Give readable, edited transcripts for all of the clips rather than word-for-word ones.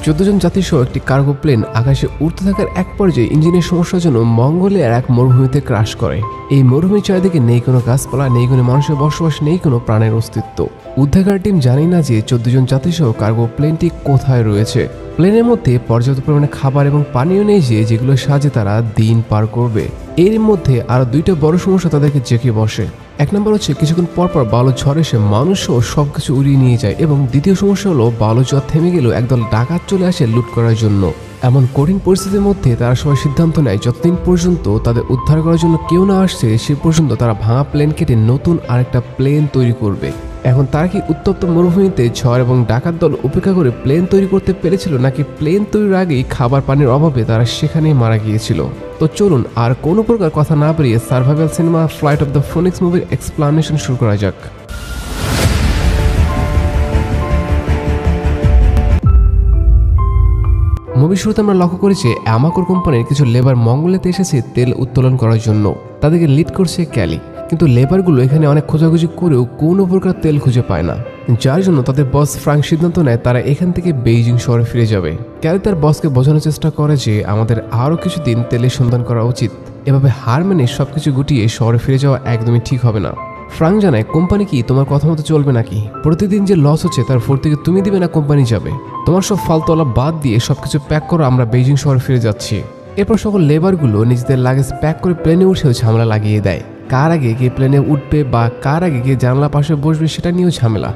14 জন যাত্রীসহ একটি cargo plane আকাশে উড়তে থাকার এক পর্যায়ে ইঞ্জিনের সমস্যার জন্য মঙ্গোলিয়ার এক মরুভূমিতে ক্রাশ করে। এই মরুভূমির চারিদিকে নেই কোনো গাছপালা, নেই কোনো মানুষের বসবাস, নেই কোনো প্রাণের অস্তিত্ব। উদ্ধারকারী টিম জানে না যে 14 জন যাত্রীসহ কার্গো প্লেনটি কোথায় রয়েছে। প্লেনের মধ্যে পর্যাপ্ত পরিমাণে খাবার এবং পানীয় নেই যেগুলোর সাহায্যে তারা দিন পার করবে। এর মধ্যে আরো দুইটা বড় সমস্যা তাদেরকে জেঁকে বসে। এক নম্বর হচ্ছে কিছুক্ষণ পরপর বালু ঝড় এসে মানুষও সবকিছু উড়িয়ে নিয়ে যায়, এবং দ্বিতীয় সমস্যা হলো বালু ঝড় থেমে গেলেও একদল ডাকাত চলে আসে লুট করার জন্য। এমন কঠিন পরিস্থিতির মধ্যে তারা সবাই সিদ্ধান্ত নেয় যতদিন পর্যন্ত তাদের উদ্ধার করার জন্য কেউ না আসছে সে পর্যন্ত তারা ভাঙা প্লেন কেটে নতুন আরেকটা প্লেন তৈরি করবে। এখন তারা কি উত্তপ্ত মরুভূমিতে ঝড় এবং ডাকাত দল উপেক্ষা করে প্লেন তৈরি করতে পেরেছিল, নাকি প্লেন তৈরির আগেই খাবার পানির অভাবে তারা সেখানেই মারা গিয়েছিল? তো চলুন আর কোনো প্রকার কথা না বেরিয়ে survival cinema flight of the Phoenix মুভির এক্সপ্লানেশন শুরু করা যাক। মুভি শুরুতে আমরা লক্ষ্য করি যে অ্যামাকোর কোম্পানির কিছু লেবার মঙ্গোলিয়াতে এসেছে তেল উত্তোলন করার জন্য। তাদেরকে লিড করছে ক্যালি, কিন্তু লেবারগুলো এখানে অনেক খোঁজাখুঁজি করেও কোনো প্রকার তেল খুঁজে পায় না, যার জন্য তাদের বস ফ্রাঙ্ক সিদ্ধান্ত নেয় তারা এখান থেকে বেইজিং শহরে ফিরে যাবে। ক্যালি তার বসকে বোঝানোর চেষ্টা করে যে আমাদের আরও কিছুদিন তেলের সন্ধান করা উচিত, এভাবে হার মেনে সবকিছু গুটিয়ে শহরে ফিরে যাওয়া একদমই ঠিক হবে না। ফ্রাঙ্ক জানায় কোম্পানি কি তোমার কথা মতো চলবে নাকি? প্রতিদিন যে লস হচ্ছে তার ভর্তিকে তুমি দিবে না কোম্পানি যাবে? তোমার সব ফালতোলা বাদ দিয়ে সবকিছু প্যাক করো, আমরা বেইজিং শহরে ফিরে যাচ্ছি। এরপর সকল লেবারগুলো নিজেদের লাগেজ প্যাক করে প্লেনে উঠেও ঝামেলা লাগিয়ে দেয়। কার আগে কে প্লেনে উঠবে বা কার আগে কে জানলা পাশে বসবে সেটা নিয়েও ঝামেলা।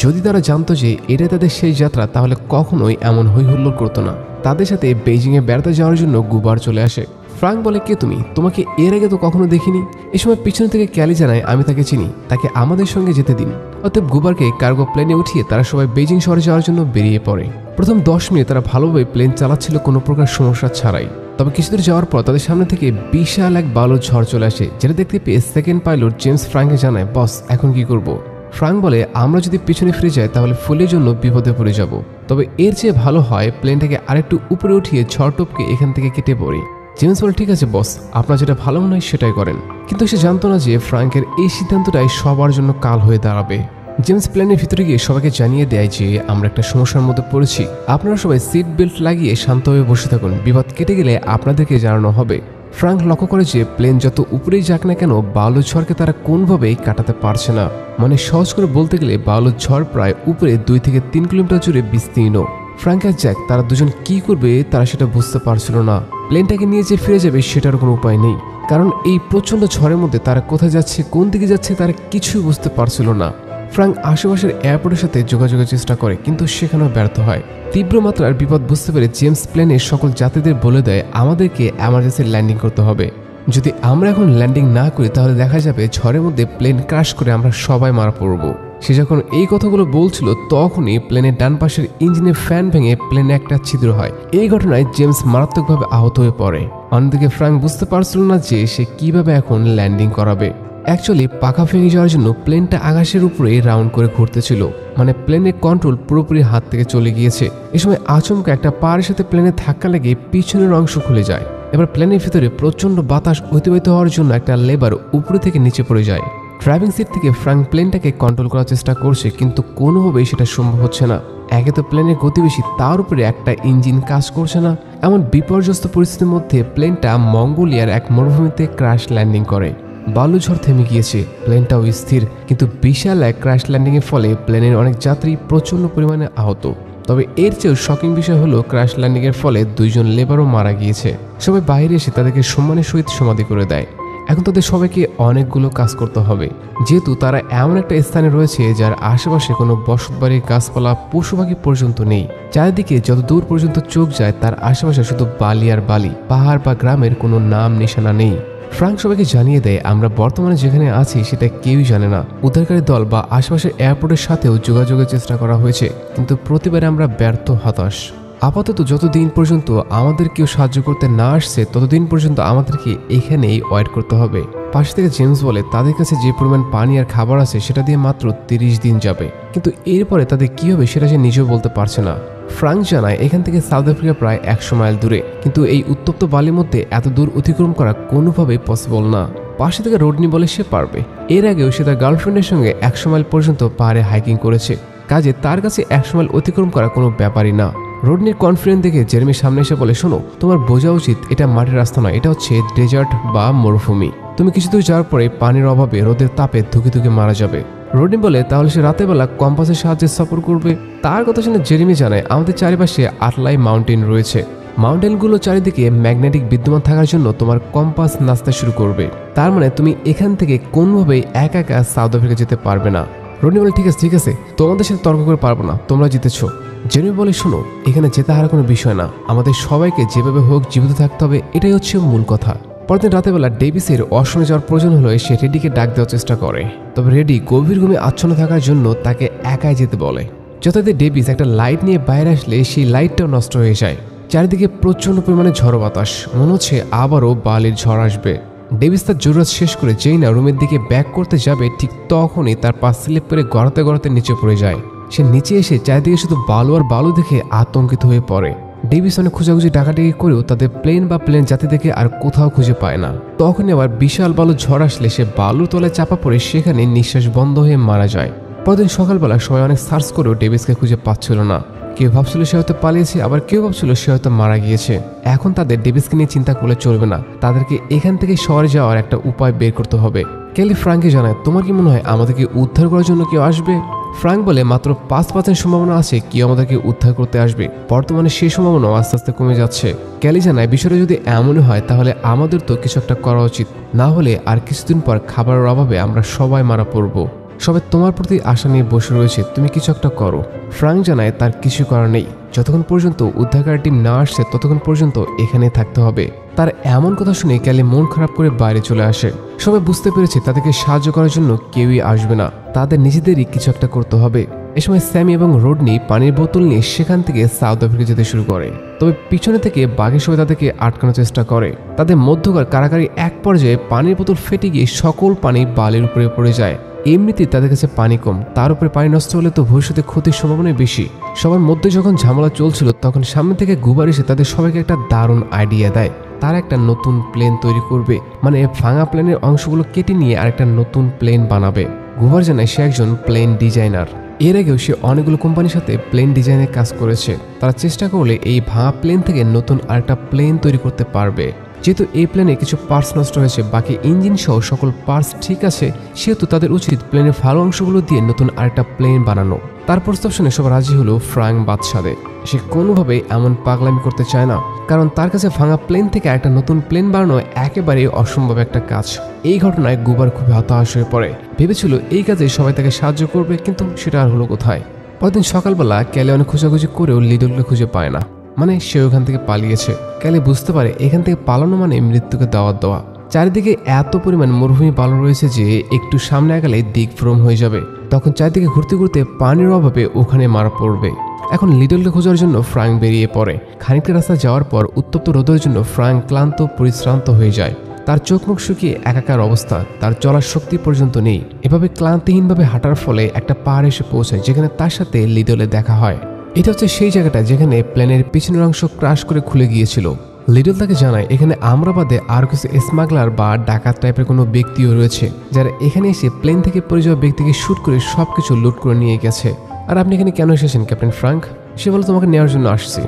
যদি তারা জানতো যে এটা তাদের সেই যাত্রা তাহলে কখনোই এমন হইহুল্লোড় করতো না। তাদের সাথে বেইজিংয়ে বেড়াতে যাওয়ার জন্য গুবার চলে আসে। ফ্রাঙ্ক বলে কে তুমি? তোমাকে এর আগে তো কখনো দেখিনি। এই সময় পিছনে থেকে ক্যালি জানায় আমি তাকে চিনি, তাকে আমাদের সঙ্গে যেতে দিন। অতএব গুবারকে কার্গো প্লেনে উঠিয়ে তারা সবাই বেইজিং শহরে যাওয়ার জন্য বেরিয়ে পড়ে। প্রথম 10 মিনিট তারা ভালোভাবে প্লেন চালাচ্ছিল কোনো প্রকার সমস্যা ছাড়াই। তবে কিছুদূর যাওয়ার পর তাদের সামনে থেকে বিশাল এক বালুর ঝড় চলে আসে, যেটা দেখতে পেয়ে সেকেন্ড পাইলট জেমস ফ্রাঙ্ককে জানায় বস এখন কি করব? ফ্রাঙ্ক বলে আমরা যদি পিছনে ফিরে যাই তাহলে ফুলের জন্য বিপদে পড়ে যাব। তবে এর চেয়ে ভালো হয় প্লেনটাকে আরেকটু উপরে উঠিয়ে ঝড় টপকে এখান থেকে কেটে পড়ি। জেমস বলে ঠিক আছে বস, আপনার যেটা ভালো মনে হয় সেটাই করেন। কিন্তু সে জানতো না যে ফ্রাঙ্কের এই সিদ্ধান্তটাই সবার জন্য কাল হয়ে দাঁড়াবে। জেমস প্লেনের ভিতরে গিয়ে সবাইকে জানিয়ে দেয় যে আমরা একটা সমস্যার মধ্যে পড়েছি, আপনারা সবাই সিট বেল্ট লাগিয়ে শান্তভাবে বসে থাকুন, বিপদ কেটে গেলে আপনাদেরকে জানানো হবে। ফ্রাঙ্ক লক্ষ্য করে যে প্লেন যত উপরেই যাক না কেন বালুর ঝড়কে তারা কোনোভাবেই কাটাতে পারছে না। মানে সহজ করে বলতে গেলে বালুর ঝড় প্রায় উপরে 2 থেকে 3 কিলোমিটার জুড়ে বিস্তীর্ণ। ফ্রাঙ্ক আর জ্যাক তারা দুজন কি করবে তারা সেটা বুঝতে পারছিল না। প্লেনটাকে নিয়ে যে ফিরে যাবে সেটার কোনো উপায় নেই, কারণ এই প্রচন্ড ঝড়ের মধ্যে তারা কোথায় যাচ্ছে, কোন দিকে যাচ্ছে তারা কিছুই বুঝতে পারছিল না। ফ্রাঙ্ক আশেপাশের এয়ারপোর্টের সাথে যোগাযোগের চেষ্টা করে, কিন্তু সেখানেও ব্যর্থ হয়। তীব্র মাত্রার বিপদ বুঝতে পেরে জেমস প্লেনের সকল যাত্রীদের বলে দেয় আমাদেরকে এমার্জেন্সি ল্যান্ডিং করতে হবে। যদি আমরা এখন ল্যান্ডিং না করি তাহলে দেখা যাবে ঝড়ের মধ্যে প্লেন ক্র্যাশ করে আমরা সবাই মারা পড়ব। সে যখন এই কথাগুলো বলছিল তখনই প্লেনের ডান পাশের ইঞ্জিনের ফ্যান ভেঙে প্লেনে একটা ছিদ্র হয়। এই ঘটনায় জেমস মারাত্মকভাবে আহত হয়ে পড়ে। অন্যদিকে ফ্রাঙ্ক বুঝতে পারছিল না যে সে কিভাবে এখন ল্যান্ডিং করাবে। অ্যাকচুয়ালি পাখা ভেঙে যাওয়ার জন্য প্লেনটা আকাশের উপরে রাউন্ড করে ঘুরতেছিল, মানে প্লেনের কন্ট্রোল পুরোপুরি হাত থেকে চলে গিয়েছে। এই সময় আচমকা একটা পাহাড়ের সাথে প্লেনে ধাক্কা লেগে পিছনের অংশ খুলে যায়। এবার প্লেনের ভিতরে প্রচন্ড বাতাস অতিবাহিত হওয়ার জন্য একটা লেবার উপরে থেকে নিচে পড়ে যায়। ড্রাইভিং সিট থেকে ফ্রাঙ্ক প্লেনটাকে কন্ট্রোল করার চেষ্টা করছে, কিন্তু কোনোভাবেই সেটা সম্ভব হচ্ছে না। একে তো প্লেনের গতি বেশি, তার উপরে একটা ইঞ্জিন কাজ করছে না। এমন বিপর্যস্ত পরিস্থিতির মধ্যে প্লেনটা মঙ্গোলিয়ার এক মরুভূমিতে ক্র্যাশ ল্যান্ডিং করে। বালু ঝড় থেমে গিয়েছে, প্লেনটাও স্থির, কিন্তু বিশাল এক ক্র্যাশ ল্যান্ডিংয়ের ফলে প্লেনের অনেক যাত্রী প্রচন্ড পরিমাণে আহত। তবে এর চেয়েও শকিং বিষয় হলো ক্র্যাশ ল্যান্ডিংয়ের ফলে 2 জন লেবারও মারা গিয়েছে। সবাই বাইরে এসে তাদেরকে সম্মানের সহিত সমাধি করে দেয়। এখন তাদের সবাইকে অনেকগুলো কাজ করতে হবে, যেহেতু তারা এমন একটা স্থানে রয়েছে যার আশেপাশে কোনো বসতবাড়ি, গাছপালা, পশু পাখি পর্যন্ত নেই। চারিদিকে যত দূর পর্যন্ত চোখ যায় তার আশেপাশে শুধু বালি আর বালি, পাহাড় বা গ্রামের কোনো নাম নিশানা নেই। ফ্রাঙ্ক সবাইকে জানিয়ে দেয় আমরা বর্তমানে যেখানে আছি সেটা কেউই জানে না। উদ্ধারকারী দল বা আশেপাশের এয়ারপোর্টের সাথেও যোগাযোগের চেষ্টা করা হয়েছে, কিন্তু প্রতিবারে আমরা ব্যর্থ, হতাশ। আপাতত যতদিন পর্যন্ত আমাদের কেউ সাহায্য করতে না আসছে ততদিন পর্যন্ত আমাদেরকে এখানেই ওয়েট করতে হবে। পাশ থেকে জেমস বলে তাদের কাছে যে পরিমাণ পানি আর খাবার আছে সেটা দিয়ে মাত্র 30 দিন যাবে, কিন্তু এরপরে তাদের কি হবে সেটা সে নিজেও বলতে পারছে না। ফ্রাঙ্ক জানায় এখান থেকে সাউথ আফ্রিকা প্রায় 100 মাইল দূরে, কিন্তু এই উত্তপ্ত বালির মধ্যে এত দূর অতিক্রম করা কোনোভাবেই পসিবল না। পাশে থেকে রোডনি বলে সে পারবে। এর আগেও সে তার গার্লফ্রেন্ডের সঙ্গে 100 মাইল পর্যন্ত পাহাড়ে হাইকিং করেছে, কাজে তার কাছে 100 মাইল অতিক্রম করা কোনো ব্যাপারই না। রোডনির কনফিডেন্ট দেখে জেরেমি সামনে এসে বলে, শোনো, তোমার বোঝা উচিত এটা মাটির রাস্তা নয়, এটা হচ্ছে ডেজার্ট বা মরুভূমি। তুমি কিছু দূর যাওয়ার পরে পানির অভাবে রোদের তাপে ধুকে ধুকে মারা যাবে। রোডনি বলে, তাহলে সে রাতের বেলা কম্পাসের সাহায্যে সফর করবে। তার কথা শুনে জেরেমি জানায়, আমাদের চারিপাশে আটলাই মাউন্টেন রয়েছে। মাউন্টেনগুলো চারিদিকে ম্যাগনেটিক বিদ্যমান থাকার জন্য তোমার কম্পাস নাচতে শুরু করবে। তার মানে তুমি এখান থেকে কোনোভাবেই একা একা সাউথ আফ্রিকা যেতে পারবে না। রোডনি বলে, ঠিক আছে, তোমাদের সাথে তর্ক করে পারবো না, তোমরা জিতেছো। জেরেমি বলে, শোনো, এখানে যেতে হারার কোনো বিষয় না, আমাদের সবাইকে যেভাবে হোক জীবিত থাকতে হবে, এটাই হচ্ছে মূল কথা। পরদিন রাতেবেলা ডেভিসের ওয়াশরুমে যাওয়ার প্রয়োজন হলো, সে রেডিকে ডাক দেওয়ার চেষ্টা করে। তবে রেডি গভীর ঘুমে আচ্ছন্ন থাকার জন্য তাকে একাই যেতে বলে। যথাযথ ডেভিস একটা লাইট নিয়ে বাইরে আসলে সেই লাইটটাও নষ্ট হয়ে যায়। চারিদিকে প্রচন্ড পরিমাণে ঝড়ো বাতাস, মনে হচ্ছে আবারও বালির ঝড় আসবে। ডেভিস তার জরুরত শেষ করে যেই না রুমের দিকে ব্যাক করতে যাবে, ঠিক তখনই তার পা স্লিপ করে গড়াতে গড়াতে নিচে পড়ে যায়। সে নিচে এসে চারিদিকে শুধু বালু আর বালু দেখে আতঙ্কিত হয়ে পড়ে। ডেভিস অনেক খোঁজাখুঁজি ডাকাডাকি করেও তাদের প্লেন জাতি দেখে আর কোথাও খুঁজে পায় না। তখনই আবার বিশাল বালুর ঝড় আসলে সে বালুর তলায় চাপা পড়ে সেখানে নিঃশ্বাস বন্ধ হয়ে মারা যায়। পরদিন সকালবেলা সবাই অনেক সার্চ করেও ডেভিসকে খুঁজে পাচ্ছিল না। কেউ ভাবছিল সে হয়তো পালিয়েছে, আবার কেউ ভাবছিল সে হয়তো মারা গিয়েছে। এখন তাদের ডেভিসকে নিয়ে চিন্তা করলে চলবে না, তাদেরকে এখান থেকে শহরে যাওয়ার একটা উপায় বের করতে হবে। কেলি ফ্রাঙ্ককে জানায়, তোমার কি মনে হয় আমাদেরকে উদ্ধার করার জন্য কেউ আসবে? ফ্রাঙ্ক বলে, মাত্র 5% সম্ভাবনা আছে কেউ আমাদেরকে উদ্ধার করতে আসবে, বর্তমানে সেই সম্ভাবনা আস্তে আস্তে কমে যাচ্ছে। ক্যালি জানায়, বিষয়টা যদি এমনই হয় তাহলে আমাদের তো কিছু একটা করা উচিত, না হলে আর কিছুদিন পর খাবারের অভাবে আমরা সবাই মারা পড়ব। সবাই তোমার প্রতি আশা নিয়ে বসে রয়েছে, তুমি কিছু একটা করো। ফ্রাঙ্ক জানায় তার কিছু করার নেই, যতক্ষণ পর্যন্ত উদ্ধারকারী টিম না আসছে ততক্ষণ পর্যন্ত এখানে থাকতে হবে। তার এমন কথা শুনে ক্যালি মন খারাপ করে বাইরে চলে আসে। সবাই বুঝতে পেরেছে তাদেরকে সাহায্য করার জন্য কেউই আসবে না, তাদের নিজেদেরই কিছু একটা করতে হবে। এ সময় স্যামি এবং রোডনি পানির বোতল নিয়ে সেখান থেকে সাউথ আফ্রিকা যেতে শুরু করে। তবে পিছনে থেকে বাকি সবাই তাদেরকে আটকানোর চেষ্টা করে। তাদের মধ্যকার কারাকারি এক পর্যায়ে পানির বোতল ফেটে গিয়ে সকল পানি বালির উপরে পড়ে যায়। এমনিতেই তাদের কাছে পানি কম, তার উপরে পানি নষ্ট হলে তো ভবিষ্যতে ক্ষতির সম্ভাবনাই বেশি। সবার মধ্যে যখন ঝামেলা চলছিল তখন সামনে থেকে গুবার এসে তাদের সবাইকে একটা দারুণ আইডিয়া দেয়। তারা একটা নতুন প্লেন তৈরি করবে, মানে ভাঙা প্লেনের অংশগুলো কেটে নিয়ে আরেকটা নতুন প্লেন বানাবে। গুবার জানায় সে একজন প্লেন ডিজাইনার। এর আগেও সে অনেকগুলো কোম্পানির সাথে প্লেন ডিজাইনের কাজ করেছে। তারা চেষ্টা করলে এই ভাঙা প্লেন থেকে নতুন আরেকটা প্লেন তৈরি করতে পারবে। যেহেতু এই প্লেনে কিছু পার্টস নষ্ট হয়েছে, বাকি ইঞ্জিন সহ সকল পার্টস ঠিক আছে, সেহেতু তাদের উচিত প্লেনের ভালো অংশগুলো দিয়ে নতুন আরেকটা প্লেন বানানো। তার প্রস্তাব শুনে সব রাজি হলো ফ্রাঙ্ক বাদশাদে। সে কোনোভাবেই এমন পাগলামি করতে চায় না, কারণ তার কাছে ভাঙা প্লেন থেকে একটা নতুন প্লেন বানানো একেবারেই অসম্ভব একটা কাজ। এই ঘটনায় গুবার খুব হতাশ হয়ে পড়ে। ভেবেছিল এই কাজে সবাই তাকে সাহায্য করবে, কিন্তু সেটা আর হলো কোথায়। পরদিন সকালবেলা ক্যালি অনেক খোঁজাখুঁজি করেও লিডলকে খুঁজে পায় না, মানে সে ওখান থেকে পালিয়েছে। ক্যালি বুঝতে পারে এখান থেকে পালানো মানে মৃত্যুকে দাওয়াত দেওয়া। চারিদিকে এত পরিমাণ মরুভূমি বালু রয়েছে যে একটু সামনে আগালে দিকভ্রম হয়ে যাবে। তখন চারিদিকে ঘুরতে ঘুরতে পানির অভাবে ওখানে মারা পড়বে। এখন লিডলকে খোঁজার জন্য ফ্রাঙ্ক বেরিয়ে পড়ে। খানিকটা রাস্তা যাওয়ার পর উত্তপ্ত রোদের জন্য ফ্রাঙ্ক ক্লান্ত পরিশ্রান্ত হয়ে যায়। তার চোখ মুখ শুকিয়ে একাকার অবস্থা, তার চলার শক্তি পর্যন্ত নেই। এভাবে ক্লান্তিহীনভাবে হাঁটার ফলে একটা পাহাড় এসে পৌঁছায়, যেখানে তার সাথে লিডলের দেখা হয়। এটা হচ্ছে সেই জায়গাটা যেখানে প্লেনের পিছনের অংশ ক্রাশ করে খুলে গিয়েছিল। লিডল তাকে জানায় এখানে আমরা বাদে আর কিছু স্মাগলার বা ডাকাত টাইপের কোনো ব্যক্তিও রয়েছে, যারা এখানে এসে প্লেন থেকে পড়ে যাওয়া ব্যক্তিকে শুট করে সবকিছু লুট করে নিয়ে গেছে। আর আপনি এখানে কেন এসেছেন ক্যাপ্টেন ফ্রাঙ্ক? সে বলে, তোমাকে নেওয়ার জন্য আসছি।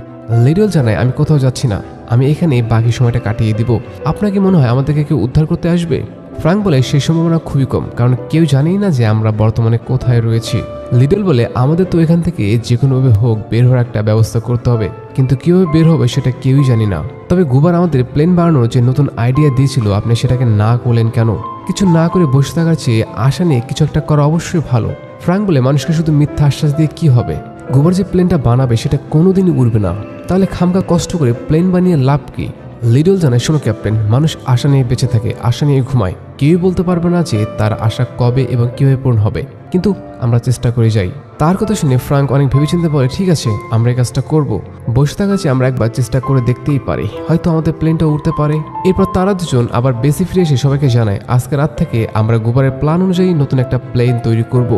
লিডল জানায়, আমি কোথাও যাচ্ছি না, আমি এখানে বাকি সময়টা কাটিয়ে দিব। আপনার কি মনে হয় আমাদেরকে কেউ উদ্ধার করতে আসবে? ফ্রাঙ্ক বলে, সেই সম্ভাবনা খুবই কম, কারণ কেউ জানেই না যে আমরা বর্তমানে কোথায় রয়েছি। লিডল বলে, আমাদের তো এখান থেকে যে কোনোভাবে হোক বের হওয়ার একটা ব্যবস্থা করতে হবে, কিন্তু কিভাবে বের হবে সেটা কেউই জানি না। তবে গুবার আমাদের প্লেন বানানোর যে নতুন আইডিয়া দিয়েছিল, আপনি সেটাকে না করলেন কেন? কিছু না করে বসে থাকার চেয়ে আশা নিয়ে কিছু একটা করা অবশ্যই ভালো। ফ্রাঙ্ক বলে, মানুষকে শুধু মিথ্যা আশ্বাস দিয়ে কি হবে? গুবার যে প্লেনটা বানাবে সেটা কোনোদিনই উড়বে না, তাহলে খামকা কষ্ট করে প্লেন বানিয়ে লাভ কি? লিডল জানায়, শোনো ক্যাপ্টেন, মানুষ আশা নিয়ে বেঁচে থাকে, আশা নিয়ে ঘুমায়। কেউই বলতে পারবে না যে তার আশা কবে এবং কিভাবে পূরণ হবে, কিন্তু আমরা চেষ্টা করে যাই। তার কথা শুনে ফ্রাঙ্ক অনেক ভেবেচিন্তে বলে, ঠিক আছে, আমরা এই কাজটা করব। বসে থাকা চেয়ে আমরা একবার চেষ্টা করে দেখতেই পারি, হয়তো আমাদের প্লেনটা উঠতে পারে। এরপর তারা দুজন আবার বেসে ফিরে এসে সবাইকে জানায়, আজকে রাত থেকে আমরা গুবারের প্ল্যান অনুযায়ী নতুন একটা প্লেন তৈরি করব,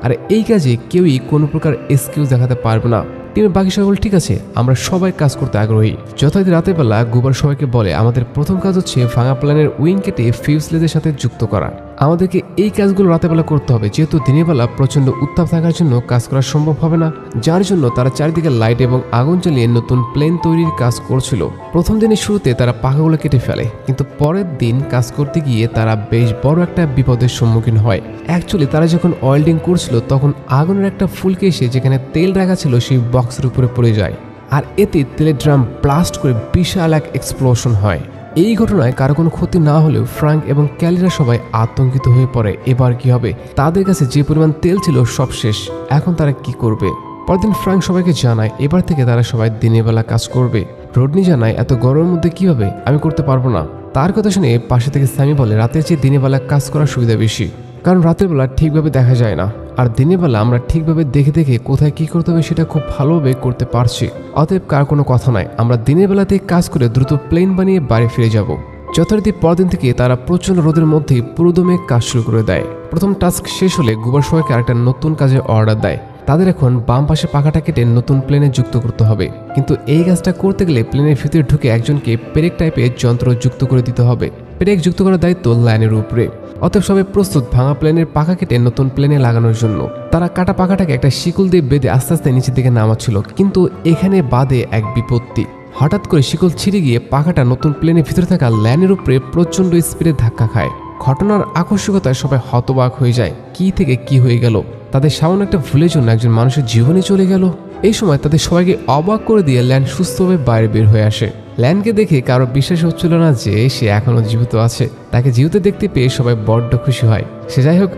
আর এই কাজে কেউই কোনো প্রকার এক্সকিউজ দেখাতে পারবে না। টিমের বাকি সকল ঠিক আছে, আমরা সবাই কাজ করতে আগ্রহী। যথারীতি রাতের বেলা গুবার সবাইকে বলে, আমাদের প্রথম কাজ হচ্ছে ভাঙা প্ল্যানের উইং কেটে ফিউজলেজের সাথে যুক্ত করা। আমাদেরকে এই কাজগুলো রাতের বেলা করতে হবে, যেহেতু দিনের বেলা প্রচণ্ড উত্তাপ থাকার জন্য কাজ করা সম্ভব হবে না, যার জন্য তারা চারিদিকে লাইট এবং আগুন জ্বালিয়ে নতুন প্লেন তৈরির কাজ করছিল। প্রথম দিনের শুরুতে তারা পাখাগুলো কেটে ফেলে, কিন্তু পরের দিন কাজ করতে গিয়ে তারা বেশ বড় একটা বিপদের সম্মুখীন হয়। অ্যাকচুয়ালি তারা যখন ওয়েল্ডিং করছিল তখন আগুনের একটা ফুলকে এসে যেখানে তেল রাখা ছিল সেই বক্সের উপরে পড়ে যায়, আর এতে তেলের ড্রাম ব্লাস্ট করে বিশাল এক এক্সপ্লোশন হয়। এই ঘটনায় কারো কোনো ক্ষতি না হলেও ফ্রাঙ্ক এবং ক্যালিরা সবাই আতঙ্কিত হয়ে পড়ে। এবার কি হবে? তাদের কাছে যে পরিমাণ তেল ছিল সব শেষ, এখন তারা কি করবে? পরদিন ফ্রাঙ্ক সবাইকে জানায় এবার থেকে তারা সবাই দিনের বেলা কাজ করবে। রডনি জানায় এত গরমের মধ্যে কিভাবে, আমি করতে পারবো না। তার কথা শুনে পাশে থেকে স্যামি বলে রাতের চেয়ে দিনের বেলা কাজ করার সুবিধা বেশি, কারণ রাতের বেলা ঠিকভাবে দেখা যায় না, আর দিনের বেলা আমরা ঠিকভাবে দেখে দেখে কোথায় কি করতে হবে সেটা খুব ভালোভাবে করতে পারছি। অতএব কার কোনো কথা নাই, আমরা দিনের বেলাতেই কাজ করে দ্রুত প্লেন বানিয়ে বাড়ি ফিরে যাব। যথারীতি পরদিন থেকে তারা প্রচণ্ড রোদের মধ্যেই পুরোদমে কাজ শুরু করে দেয়। প্রথম টাস্ক শেষ হলে গুবার সবাইকে আরেকটা নতুন কাজের অর্ডার দেয়। তাদের এখন বাম পাশে পাখাটা কেটে নতুন প্লেনে যুক্ত করতে হবে, কিন্তু এই কাজটা করতে গেলে প্লেনের ভিতরে ঢুকে একজনকে পেরেক টাইপের যন্ত্র যুক্ত করে দিতে হবে। পেরেক যুক্ত করার দায়িত্ব লাইনের উপরে। অতএব সবাই প্রস্তুত ভাঙা প্লেনের পাখা কেটে নতুন প্লেনে লাগানোর জন্য। তারা কাটা পাখাটাকে একটা শিকল দিয়ে বেঁধে আস্তে আস্তে নিচের দিকে নামাচ্ছিল, কিন্তু এখানে বাদে এক বিপত্তি। হঠাৎ করে শিকল ছিঁড়ে গিয়ে পাখাটা নতুন প্লেনের ভিতরে থাকা ল্যানের উপরে প্রচণ্ড স্পিডে ধাক্কা খায়। ঘটনার আকস্মিকতায় সবাই হতবাক হয়ে যায়, কি থেকে কি হয়ে গেল। তাদের সামান্য একটা ভুলের জন্য একজন মানুষের জীবনে চলে গেল। এই সময় তাদের সবাইকে অবাক করে দিয়ে ল্যান্ড সুস্থভাবে বাইরে বের হয়ে আসে। ল্যান্ডকে দেখে কারো বিশ্বাস হচ্ছিল না যে সে এখনো জীবিত আছে। তাকে জীবিত দেখতে পেয়ে সবাই বড্ড খুশি হয়। সে যাই হোক,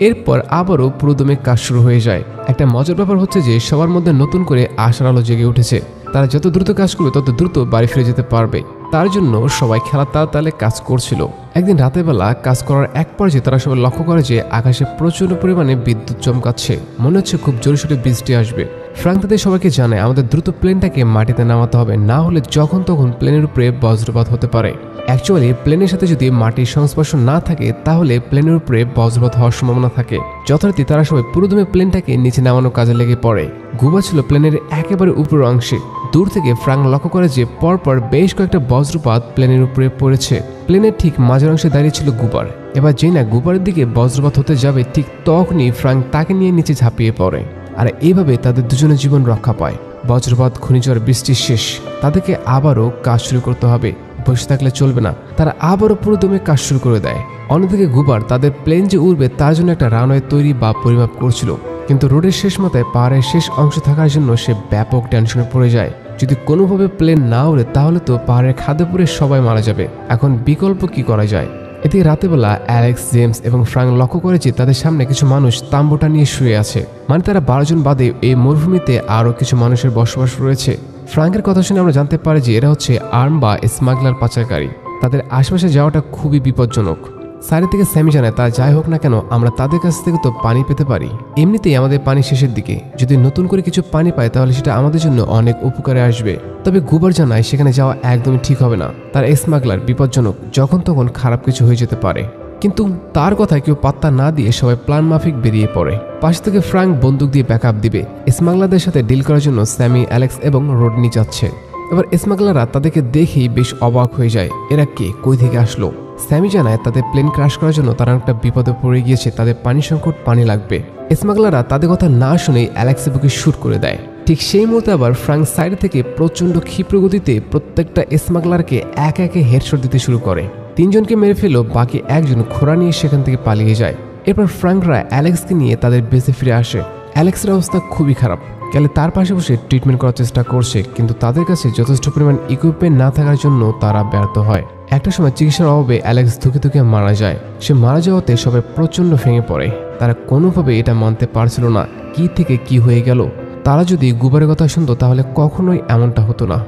এরপর আবারও পুরোদমে কাজ শুরু হয়ে যায়। একটা মজার ব্যাপার হচ্ছে যে সবার মধ্যে নতুন করে আশার আলো জেগে উঠেছে। তারা যত দ্রুত কাজ করবে তত দ্রুত বাড়ি ফিরে যেতে পারবে। তার জন্য সবাই খেলার তালে কাজ করছিল। একদিন রাতের বেলা কাজ করার এক পর্যায়ে তারা সবাই লক্ষ্য করে যে আকাশে প্রচুর পরিমাণে বিদ্যুৎ চমকাচ্ছে, মনে হচ্ছে খুব জোরে সোরে বৃষ্টি আসবে। ফ্রাঙ্ক তাদের সবাইকে জানায় আমাদের দ্রুত প্লেনটাকে মাটিতে নামাতে হবে, না হলে যখন তখন প্লেনের উপরে বজ্রপাত হতে পারে। অ্যাকচুয়ালি প্লেনের সাথে যদি মাটির সংস্পর্শ না থাকে তাহলে প্লেনের উপরে বজ্রপাত হওয়ার সম্ভাবনা থাকে। যথারীতি তারা সবাই পুরোদমে প্লেনটাকে নিচে নামানোর কাজে লেগে পড়ে। গুবা ছিল প্লেনের একেবারে উপরের অংশে। দূর থেকে ফ্রাঙ্ক লক্ষ্য করে যে পরপর বেশ কয়েকটা বজ্রপাত প্লেনের উপরে পড়েছে। প্লেনের ঠিক মাঝের অংশে দাঁড়িয়ে ছিল গুবার। এবার যেই না গুবারের দিকে বজ্রপাত হতে যাবে ঠিক তখনই ফ্রাঙ্ক তাকে নিয়ে নিচে ঝাঁপিয়ে পড়ে, আর এইভাবে তাদের দুজনের জীবন রক্ষা পায়। বজ্রপাত, ঘূর্ণিঝড়, বৃষ্টি শেষ। তাদেরকে আবারও কাজ শুরু করতে হবে, বসে থাকলে চলবে না। তারা আবারও পুরোদমে কাজ শুরু করে দেয়। অন্যদিকে গুবার তাদের প্লেন যে উড়বে তার জন্য একটা রানওয়ে তৈরি বা পরিমাপ করছিল, কিন্তু রোডের শেষ মাথায় পাহাড়ের শেষ অংশ থাকার জন্য সে ব্যাপক টেনশনে পড়ে যায়। যদি কোনোভাবে প্লেন না উড়ে তাহলে তো পাহাড়ের খাদে পড়ে সবাই মারা যাবে। এখন বিকল্প কি করা যায়? এদিকে রাতেবেলা অ্যালেক্স, জেমস এবং ফ্রাঙ্ক লক্ষ্য করে যে তাদের সামনে কিছু মানুষ তাম্বুটা নিয়ে শুয়ে আছে। মানে তারা 12 জন বাদে এই মরুভূমিতে আরও কিছু মানুষের বসবাস রয়েছে। ফ্রাঙ্কের কথা শুনে আমরা জানতে পারি যে এরা হচ্ছে আর্ম বা স্মাগলার পাচারকারী। তাদের আশেপাশে যাওয়াটা খুবই বিপজ্জনক। সাইড থেকে স্যামি জানায় তা যাই হোক না কেন আমরা তাদের কাছ থেকে তো পানি পেতে পারি। এমনিতেই আমাদের পানি শেষের দিকে, যদি নতুন করে কিছু পানি পায় তাহলে সেটা আমাদের জন্য অনেক উপকারে আসবে। তবে গুবার জানায় সেখানে যাওয়া একদমই ঠিক হবে না। তার স্মাগলার বিপজ্জনক, যখন তখন খারাপ কিছু হয়ে যেতে পারে। কিন্তু তার কথায় কেউ পাত্তা না দিয়ে সবাই প্ল্যান মাফিক বেরিয়ে পড়ে। পাশ থেকে ফ্রাঙ্ক বন্দুক দিয়ে ব্যাকআপ দিবে। স্মাগলারদের সাথে ডিল করার জন্য স্যামি, অ্যালেক্স এবং রডনি যাচ্ছে। এবার স্মাগলাররা তাদেরকে দেখেই বেশ অবাক হয়ে যায়, এরা কে, কই থেকে আসলো। স্যামি জানায় তাদের প্লেন ক্র্যাশ করার জন্য তারা একটা বিপদে পড়ে গিয়েছে, তাদের পানি সংকট, পানি লাগবে। স্মাগলাররা তাদের কথা না শুনেই অ্যালেক্সের বুকে শুট করে দেয়। ঠিক সেই মুহূর্তে আবার ফ্রাঙ্ক সাইড থেকে প্রচণ্ড ক্ষিপ্র গতিতে প্রত্যেকটা স্মাগলারকে একে একে হেডশট দিতে শুরু করে। 3 জনকে মেরে ফেলো, বাকি একজন ঘোড়া নিয়ে সেখান থেকে পালিয়ে যায়। এরপর ফ্রাঙ্করা অ্যালেক্সকে নিয়ে তাদের বেসে ফিরে আসে। অ্যালেক্সের অবস্থা খুবই খারাপ। ক্যালি তার পাশে বসে ট্রিটমেন্ট করার চেষ্টা করছে, কিন্তু তাদের কাছে যথেষ্ট পরিমাণ ইকুইপমেন্ট না থাকার জন্য তারা ব্যর্থ হয়। একটা সময় চিকিৎসার অভাবে অ্যালেক্স ধুকে ধুকে মারা যায়। সে মারা যাওয়াতে সবাই প্রচণ্ড ভেঙে পড়ে। তারা কোনোভাবে এটা মানতে পারছিল না কি থেকে কি হয়ে গেল। তারা যদি গুবারের কথা শুনতো তাহলে কখনোই এমনটা হতো না।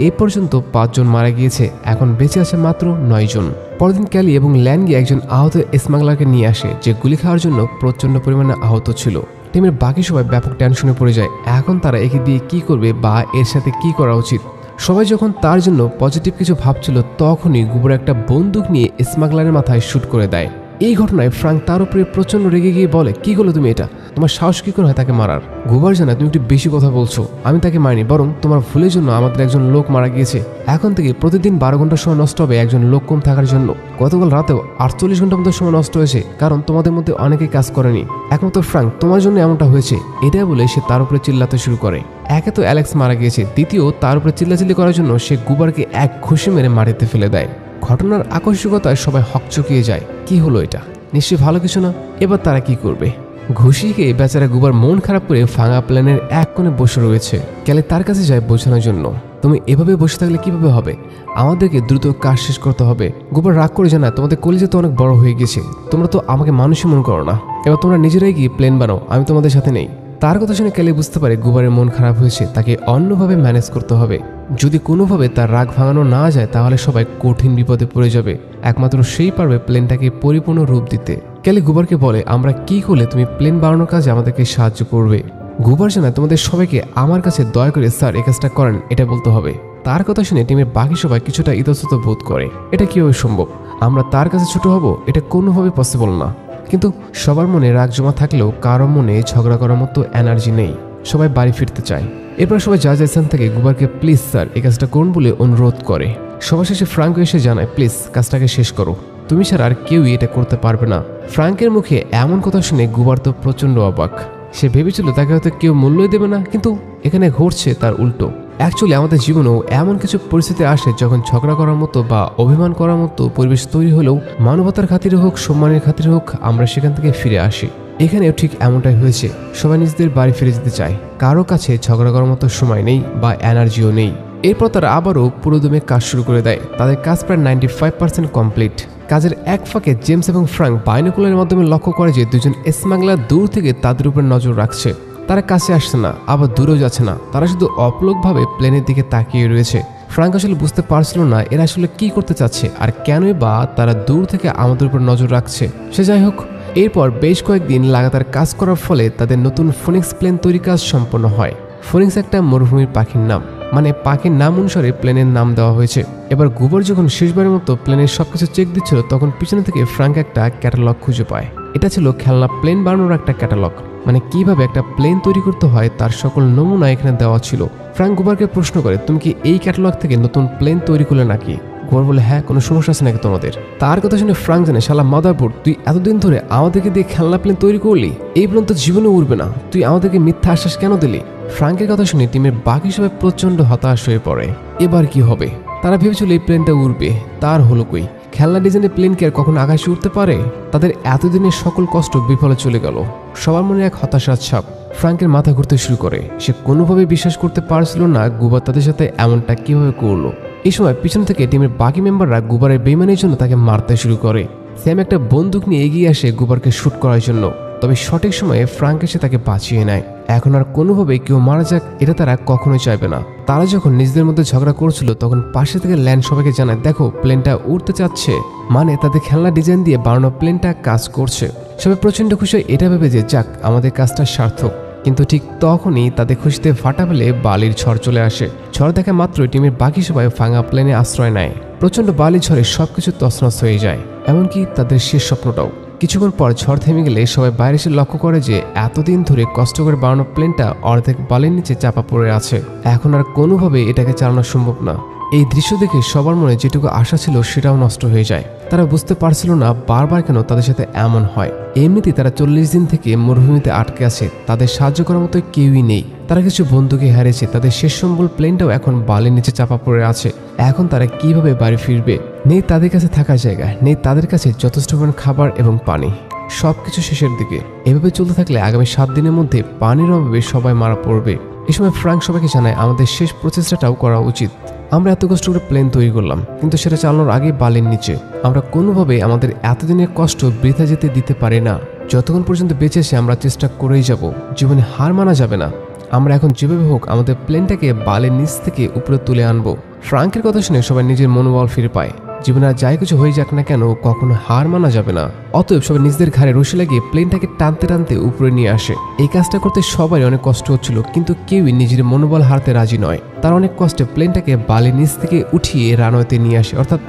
এই পর্যন্ত 5 জন মারা গিয়েছে, এখন বেঁচে আছে মাত্র 9 জন। পরদিন ক্যালি এবং ল্যান্ডি একজন আহত স্মাগলারকে নিয়ে আসে, যে গুলি খাওয়ার জন্য প্রচণ্ড পরিমাণে আহত ছিল। টিমের বাকি সবাই ব্যাপক টেনশনে পড়ে যায়। এখন তারা একে দিয়ে কি করবে বা এর সাথে কি করা উচিত। সবাই যখন তার জন্য পজিটিভ কিছু ভাবছিল তখনই গুবার একটা বন্দুক নিয়ে স্মাগলারের মাথায় শুট করে দেয়। এই ঘটনায় ফ্রাঙ্ক তার উপরে প্রচন্ড রেগে গিয়ে বলে, কি করলে তুমি এটা? তোমার সাহস কি করে হয় তাকে মারার? গুবার জানায়, তুমি একটু বেশি কথা বলছো, আমি তাকে মারিনি, বরং তোমার ভুলের জন্য আমাদের একজন লোক মারা গিয়েছে। এখন থেকে প্রতিদিন 12 ঘন্টা সময় নষ্ট হবে একজন লোক কম থাকার জন্য। গতকাল রাতেও 48 ঘন্টার মতো সময় নষ্ট হয়েছে, কারণ তোমাদের মধ্যে অনেকেই কাজ করেনি। একমাত্র ফ্রাঙ্ক, তোমার জন্য এমনটা হয়েছে। এটা বলে সে তার উপরে চিল্লাতে শুরু করে। একে তো অ্যালেক্স মারা গিয়েছে, দ্বিতীয় তার উপরে চিল্লাচিল্লি করার জন্য সে গুবারকে এক ঘুষি মেরে মাটিতে ফেলে দেয়। ঘটনার আকস্মিকতায় সবাই হকচকিয়ে যায়। কি হলো এটা? নিশ্চয়ই ভালো কিছু না। এবার তারা কি করবে? ঘুষি খেয়ে বেচারা গুবার মন খারাপ করে ভাঙা প্ল্যানের এক কোণে বসে রয়েছে। ক্যালি তার কাছে যায় বোঝানোর জন্য, তুমি এভাবে বসে থাকলে কিভাবে হবে? আমাদেরকে দ্রুত কাজ শেষ করতে হবে। গুবার রাগ করে জানায়, তোমাদের কলেজে তো অনেক বড় হয়ে গেছে, তোমরা তো আমাকে মানুষই মনে করো না। এবার তোমরা নিজেরাই গিয়ে প্লেন বানাও, আমি তোমাদের সাথে নেই। তার কথা শুনে ক্যালি বুঝতে পারে গুবারের মন খারাপ হয়েছে, তাকে অন্যভাবে ম্যানেজ করতে হবে। যদি কোনোভাবে তার রাগ ভাঙানো না যায় তাহলে সবাই কঠিন বিপদে পড়ে যাবে। একমাত্র সেই পারবে প্লেনটাকে পরিপূর্ণ রূপ দিতে। ক্যালি গুবারকে বলে, আমরা কি করলে তুমি প্লেন বানানোর কাজে আমাদেরকে সাহায্য করবে? গুবার জানায়, তোমাদের সবাইকে আমার কাছে দয়া করে স্যার এই কাজটা করেন এটা বলতে হবে। তার কথা শুনে টিমের বাকি সবাই কিছুটা ইতস্তত বোধ করে। এটা কিভাবে সম্ভব? আমরা তার কাছে ছোট হব? এটা কোনোভাবে পসিবল না। কিন্তু সবার মনে রাগ জমা থাকলেও কারো মনে ঝগড়া করার মতো এনার্জি নেই। সবাই বাড়ি ফিরতে চায়। এরপর সবাই যা স্থান থেকে গুবারকে প্লিজ স্যার এই কাজটা করুন বলে অনুরোধ করে। সবার শেষে ফ্রাঙ্ক এসে জানায়, প্লিজ কাজটাকে শেষ করো, তুমি ছাড়া আর কেউই এটা করতে পারবে না। ফ্রাঙ্কের মুখে এমন কথা শুনে গুবার তো প্রচন্ড অবাক। সে ভেবেছিল তাকে হয়তো কেউ মূল্যই দেবে না, কিন্তু এখানে ঘটছে তার উল্টো। অ্যাকচুয়ালি আমাদের জীবনেও এমন কিছু পরিস্থিতি আসে যখন ঝগড়া করার মতো বা অভিমান করার মতো পরিবেশ তৈরি হলেও মানবতার খাতিরে হোক, সম্মানের খাতিরে হোক, আমরা সেখান থেকে ফিরে আসি। এখানেও ঠিক এমনটাই হয়েছে। সবাই নিজেদের বাড়ি ফিরে যেতে চায়, কারো কাছে ঝগড়া করার মতো সময় নেই বা এনার্জিও নেই। এরপর তারা আবারও পুরোদমে কাজ শুরু করে দেয়। তাদের কাজ প্রায় 95% কমপ্লিট। কাজের এক ফাঁকে জেমস এবং ফ্রাঙ্ক বাইনোকুলারের মাধ্যমে লক্ষ্য করে যে দুজন স্মাগলার দূর থেকে তাদের উপর নজর রাখছে। তারা কাছে আসছে না, আবার দূরেও যাচ্ছে না, তারা শুধু অপলকভাবে প্লেনের দিকে তাকিয়ে রয়েছে। ফ্রাঙ্ক আসলে বুঝতে পারছিল না এরা আসলে কি করতে চাচ্ছে, আর কেনই বা তারা দূর থেকে আমাদের উপর নজর রাখছে। সে যাই হোক, এরপর বেশ কয়েকদিন লাগাতার কাজ করার ফলে তাদের নতুন ফোনিক্স প্লেন তৈরি কাজ সম্পন্ন হয়। ফোনিক্স একটা মরুভূমির পাখির নাম, মানে পাখির নাম অনুসারে প্লেনের নাম দেওয়া হয়েছে। এবার গুবার যখন শেষবারের মতো প্লেনের সবকিছু চেক দিচ্ছিল তখন পিছনে থেকে ফ্রাঙ্ক একটা ক্যাটালগ খুঁজে পায়। এটা ছিল খেলনা প্লেন বানানোর একটা ক্যাটালগ, মানে কিভাবে একটা প্লেন তৈরি করতে হয় তার সকল নমুনা এখানে দেওয়া ছিল। ফ্রাঙ্ক গুবারকে প্রশ্ন করে, তুমি কি এই ক্যাটালগ থেকে নতুন প্লেন তৈরি করলে নাকি? গুবার বলে, হ্যাঁ, কোনো সমস্যা আছে নাকি তোমাদের? তার কথা শুনে ফ্রাঙ্ক জানে, শালা মাদারবোর্ড, তুই এতদিন ধরে আমাদেরকে দিয়ে খেলনা প্লেন তৈরি করলি, এই প্লেন তো জীবনে উড়বে না, তুই আমাদেরকে মিথ্যা আশ্বাস কেন দিলি? ফ্রাঙ্কের কথা শুনে টিমের বাকি সবাই প্রচন্ড হতাশ হয়ে পড়ে। এবার কি হবে? তারা ভেবেছিল এই প্লেনটা উড়বে, তার হলো কই? খেলনা ডিজাইনের প্লেন কি আর কখনো আকাশে উঠতে পারে? তাদের এতদিনের সকল কষ্ট বিফলে চলে গেল। সবার মনে এক হতাশার ছাপ। ফ্রাঙ্কের মাথা ঘুরতে শুরু করে। সে কোনোভাবে বিশ্বাস করতে পারছিল না গুবার তাদের সাথে এমনটা কিভাবে করলো। এই সময় পিছন থেকে টিমের বাকি মেম্বাররা গুবারের বেইমানির জন্য তাকে মারতে শুরু করে। স্যাম একটা বন্দুক নিয়ে এগিয়ে আসে গুবারকে শুট করার জন্য, তবে সঠিক সময়ে ফ্রাঙ্ক এসে তাকে বাঁচিয়ে নেয়। এখন আর কোনোভাবে কেউ মারা যাক এটা তারা কখনোই চাইবে না। তারা যখন নিজেদের মধ্যে ঝগড়া করছিল তখন পাশে থেকে ল্যান্ড সবাইকে জানায়, দেখো প্লেনটা উড়তে চাচ্ছে, মানে তাদের খেলনা ডিজাইন দিয়ে বানানো প্লেনটা কাজ করছে। সবাই প্রচন্ড খুশি এটা ভেবে যে যাক আমাদের কাজটা সার্থক। কিন্তু ঠিক তখনই তাদের খুশিতে ফাটা ফেলে বালির ঝড় চলে আসে। ঝড় দেখা মাত্র টিমের বাকি সবাই ভাঙা প্লেনে আশ্রয় নেয়। প্রচন্ড বালির ঝড়ে সবকিছু তছনছ হয়ে যায়, এমনকি তাদের শেষ স্বপ্নটাও। কিছুক্ষণ পর ঝড় থেমে গেলে সবাই বাইরে এসে লক্ষ্য করে যে এতদিন ধরে কষ্ট করে বানানো প্লেনটা অর্ধেক বালির নিচে চাপা পড়ে আছে। এখন আর কোনোভাবে এটাকে চালানো সম্ভব না। এই দৃশ্য দেখে সবার মনে যেটুকু আশা ছিল সেটাও নষ্ট হয়ে যায়। তারা বুঝতে পারছিল না বারবার কেন তাদের সাথে এমন হয়। এমনিতেই তারা 40 দিন থেকে মরুভূমিতে আটকে আছে, তাদের সাহায্য করার মতো কেউই নেই। তারা কিছু বন্ধুকে হারিয়েছে, তাদের শেষ সম্বল প্লেনটাও এখন বালির নিচে চাপা পড়ে আছে। এখন তারা কিভাবে বাড়ি ফিরবে? নেই তাদের কাছে থাকার জায়গা, নেই তাদের কাছে যথেষ্ট পরিমাণ খাবার এবং পানি। সবকিছু শেষের দিকে। এভাবে চলতে থাকলে আগামী 7 দিনের মধ্যে পানির অভাবে সবাই মারা পড়বে। এই সময় ফ্রাঙ্ক সবাইকে জানায় আমাদের শেষ প্রচেষ্টাটাও করা উচিত। আমরা এত কষ্ট করে প্লেন তৈরি করলাম, কিন্তু সেটা চালানোর আগে বালির নিচে। আমরা কোনোভাবে আমাদের এতদিনের কষ্ট বৃথা যেতে দিতে পারি না। যতক্ষণ পর্যন্ত বেঁচে আছি আমরা চেষ্টা করেই যাব, জীবনে হার মানা যাবে না। আমরা এখন যেভাবে হোক আমাদের প্লেনটাকে বালির নিচ থেকে উপরে তুলে আনবো। ফ্রাঙ্কের কথা শুনে সবাই নিজের মনোবল ফিরে পায়। জীবনে আর যাই কিছু হয়ে যাক না কেন কখনো হার মানা যাবে না। অতএব সবাই নিজেদের ঘাড়ে রশি লাগিয়ে প্লেনটাকে টানতে টানতে উপরে নিয়ে আসে। এই কাজটা করতে সবাই অনেক কষ্ট হচ্ছিল, কিন্তু কেউই নিজের মনোবল হারতে রাজি নয়। তারা অনেক কষ্টে প্লেনটাকে বালির নিচ থেকে উঠিয়ে রানওয়েতে নিয়ে আসে, অর্থাৎ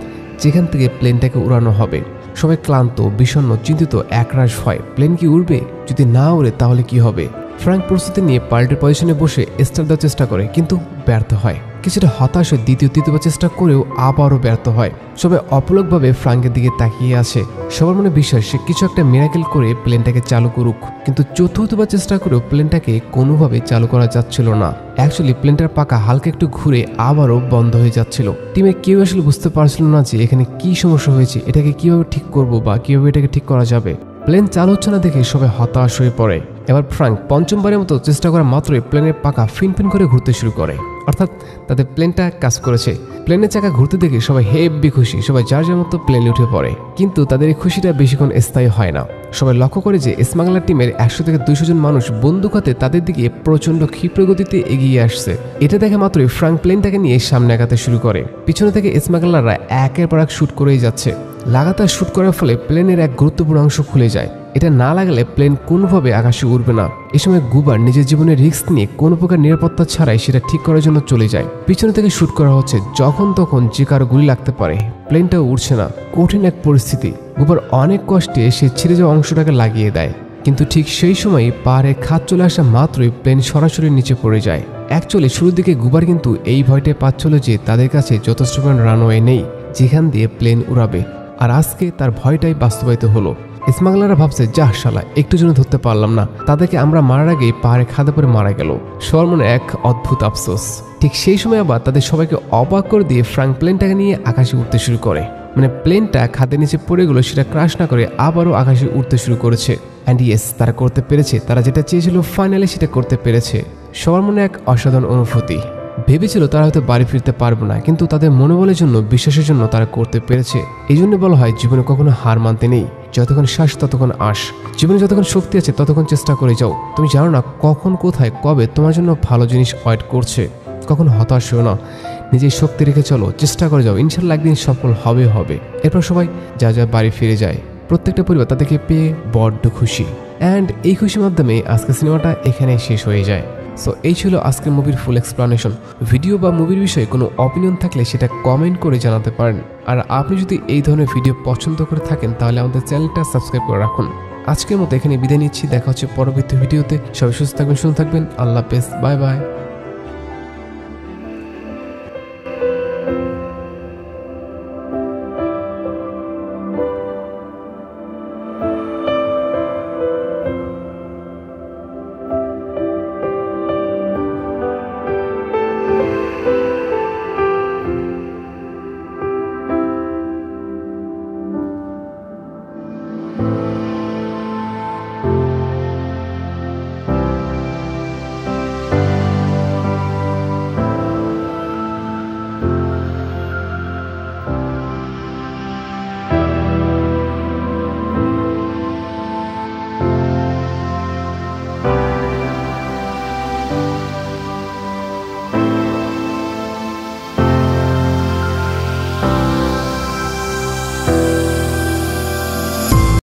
যেখান থেকে প্লেনটাকে উড়ানো হবে। সবাই ক্লান্ত, বিষণ্ণ, চিন্তিত, একরাশ ভয়। প্লেন কি উড়বে? যদি না উড়ে তাহলে কি হবে? ফ্র্যাঙ্ক প্রস্তুতি নিয়ে পাল্টের পজিশনে বসে স্টার্ট দেওয়ার চেষ্টা করে, কিন্তু ব্যর্থ হয়। কিছুটা হতাশ হয়ে তৃতীয়বার চেষ্টা করেও আবারও ব্যর্থ হয়। সবাই অপলকভাবে ফ্র্যাঙ্কের দিকে তাকিয়ে আছে। সবার মনে বিশ্বাস সে কিছু একটা মিরাকেল করে প্লেনটাকে চালু করুক, কিন্তু চতুর্থবার চেষ্টা করেও প্লেনটাকে কোনোভাবে চালু করা যাচ্ছিল না। অ্যাকচুয়ালি প্লেনটার পাকা হালকা একটু ঘুরে আবারও বন্ধ হয়ে যাচ্ছিল। টিমের কেউ আসলে বুঝতে পারছিল না যে এখানে কি সমস্যা হয়েছে, এটাকে কিভাবে ঠিক করব বা কিভাবে এটাকে ঠিক করা যাবে। প্লেন চালু হচ্ছে না দেখে সবাই হতাশ হয়ে পড়ে। এবার ফ্র্যাঙ্ক পঞ্চমবারের মতো চেষ্টা করা মাত্রই প্লেনের পাকা ফিনফিন করে ঘুরতে শুরু করে, অর্থাৎ তাদের প্লেনটা কাজ করেছে। প্লেনের চাকা ঘুরতে দেখে সবাই হেব্বি খুশি, সবাই যার যার মতো প্লেনে উঠে পড়ে। কিন্তু তাদের এই খুশিটা বেশিক্ষণ স্থায়ী হয় না। সবাই লক্ষ্য করে যে স্মাগলার টিমের 100 থেকে 200 জন মানুষ বন্দুক হাতে তাদের দিকে প্রচন্ড ক্ষিপ্র গতিতে এগিয়ে আসছে। এটা দেখে মাত্রই ফ্র্যাঙ্ক প্লেনটাকে নিয়ে সামনে আগাতে শুরু করে। পিছনে থেকে স্মাগলাররা একের পর এক শুট করেই যাচ্ছে। লাগাতার শুট করার ফলে প্লেনের এক গুরুত্বপূর্ণ অংশ খুলে যায়। এটা না লাগলে প্লেন কোনোভাবে আকাশে উড়বে না। এই সময় গুবার নিজের জীবনের রিস্ক নিয়ে কোনো প্রকার নিরাপত্তা ছাড়াই সেটা ঠিক করার জন্য চলে যায়। পিছনে থেকে শুট করা হচ্ছে, যখন তখন যে কারো গুলি লাগতে পারে। প্লেনটাও উড়ছে না। কঠিন এক পরিস্থিতি। গুবার অনেক কষ্টে সে ছিঁড়ে যাওয়া অংশটাকে লাগিয়ে দেয়, কিন্তু ঠিক সেই সময় পাহাড়ে খাত চলে আসা মাত্রই প্লেন সরাসরি নিচে পড়ে যায়। অ্যাকচুয়ালি শুরুর দিকে গুবার কিন্তু এই ভয়টাই পাচ্ছিল যে তাদের কাছে যথেষ্ট রানওয়ে নেই যেখান দিয়ে প্লেন উড়াবে, আর আজকে তার ভয়টাই বাস্তবায়িত হলো। স্মাগলাররা ভাবছে, যাহ শালা, একটু জন্য ধরতে পারলাম না, তাদেরকে আমরা মারার আগেই পাহাড়ে খাদে পরে মারা গেল। সবার মনে এক অদ্ভুত আফসোস। ঠিক সেই সময় আবার তাদের সবাইকে অবাক করে দিয়ে ফ্র্যাঙ্ক প্লেনটাকে নিয়ে আকাশে উঠতে শুরু করে। মানে প্লেনটা খাদের নিচে পড়ে গেল, সেটা ক্রাশ না করে আবারও আকাশে উঠতে শুরু করেছে। অ্যান্ড ইয়েস, তারা করতে পেরেছে। তারা যেটা চেয়েছিল ফাইনালি সেটা করতে পেরেছে। সবার মনে এক অসাধারণ অনুভূতি। ভেবেছিল তারা হয়তো বাড়ি ফিরতে পারবে না, কিন্তু তাদের মনোবলের জন্য, বিশ্বাসের জন্য তারা করতে পেরেছে। এই জন্য বলা হয় জীবনে কখনো হার মানতে নেই। যতক্ষণ শ্বাস ততক্ষণ আশ। জীবনে যতক্ষণ শক্তি আছে ততক্ষণ চেষ্টা করে যাও। তুমি জানো না কখন, কোথায়, কবে তোমার জন্য ভালো জিনিস ওয়েট করছে। কখনো হতাশ হও না, নিজের শক্তি রেখে চলো, চেষ্টা করে যাও, ইনশাল্লাহ একদিন সফল হবে। এরপর সবাই যা বাড়ি ফিরে যায়। প্রত্যেকটা পরিবার তাদেরকে পেয়ে বড্ড খুশি। অ্যান্ড এই খুশির মাধ্যমে আজকের সিনেমাটা এখানে শেষ হয়ে যায়। সো এই ছিল আজকের মুভির ফুল এক্সপ্লানেশন। ভিডিও বা মুভির বিষয়ে কোনো অপিনিয়ন থাকলে সেটা কমেন্ট করে জানাতে পারেন। আর আপনি যদি এই ধরনের ভিডিও পছন্দ করে থাকেন তাহলে আমাদের চ্যানেলটা সাবস্ক্রাইব করে রাখুন। আজকের মতো এখানে বিদায় নিচ্ছি। দেখা হচ্ছে পরবর্তী ভিডিওতে। সবাই সুস্থ থাকবেন, সুন্দর থাকবেন। আল্লাহ হাফেজ, বাই বাই।